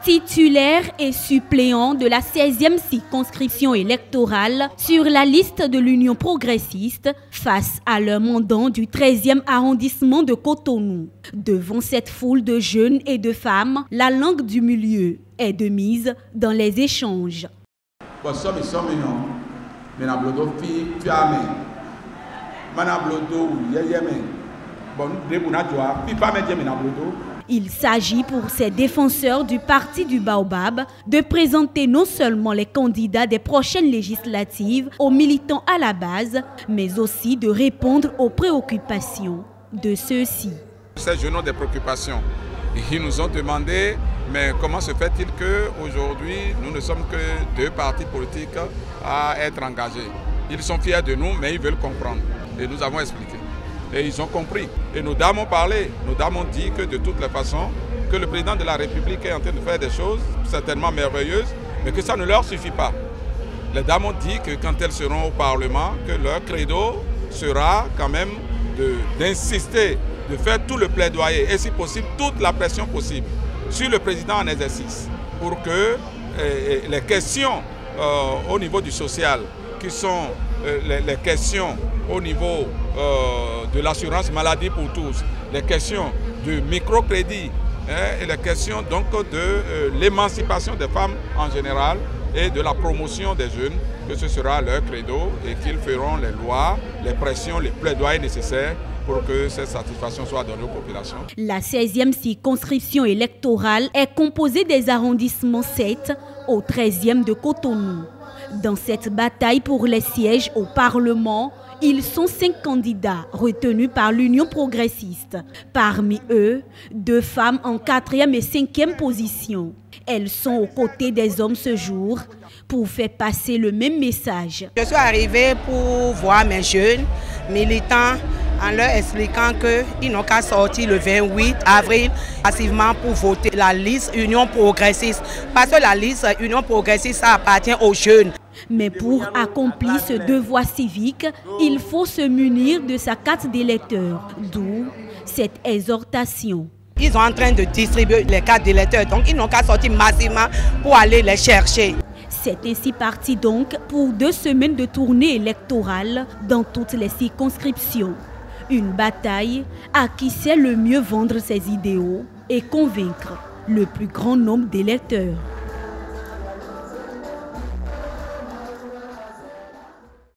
Titulaires et suppléants de la 16e circonscription électorale sur la liste de l'Union progressiste face à leur mandant du 13e arrondissement de Cotonou. Devant cette foule de jeunes et de femmes, la langue du milieu est de mise dans les échanges. Il s'agit pour ces défenseurs du parti du Baobab de présenter non seulement les candidats des prochaines législatives aux militants à la base, mais aussi de répondre aux préoccupations de ceux-ci. Ces jeunes ont des préoccupations. Ils nous ont demandé, mais comment se fait-il qu'aujourd'hui, nous ne sommes que 2 partis politiques à être engagés? Ils sont fiers de nous, mais ils veulent comprendre. Et nous avons expliqué. Et ils ont compris. Et nos dames ont parlé. Nos dames ont dit que de toutes les façons, que le président de la République est en train de faire des choses certainement merveilleuses, mais que ça ne leur suffit pas. Les dames ont dit que quand elles seront au Parlement, que leur credo sera quand même d'insister, de faire tout le plaidoyer et si possible toute la pression possible sur le président en exercice pour que les questions au niveau du social, qui sont les questions au niveau de l'assurance maladie pour tous, les questions du microcrédit et les questions donc de l'émancipation des femmes en général et de la promotion des jeunes, que ce sera leur credo et qu'ils feront les lois, les pressions, les plaidoyers nécessaires pour que cette satisfaction soit donnée aux populations. La 16e circonscription électorale est composée des arrondissements 7 au 13e de Cotonou. Dans cette bataille pour les sièges au Parlement, ils sont 5 candidats retenus par l'Union progressiste. Parmi eux, 2 femmes en 4e et 5e position. Elles sont aux côtés des hommes ce jour pour faire passer le même message. Je suis arrivée pour voir mes jeunes militants en leur expliquant qu'ils n'ont qu'à sortir le 28 avril massivement pour voter la liste Union progressiste. Parce que la liste Union progressiste, ça appartient aux jeunes. Mais pour accomplir ce devoir civique, il faut se munir de sa carte d'électeur, d'où cette exhortation. Ils sont en train de distribuer les cartes d'électeurs, donc ils n'ont qu'à sortir massivement pour aller les chercher. C'est ainsi parti donc pour 2 semaines de tournée électorale dans toutes les circonscriptions. Une bataille à qui sait le mieux vendre ses idéaux et convaincre le plus grand nombre d'électeurs.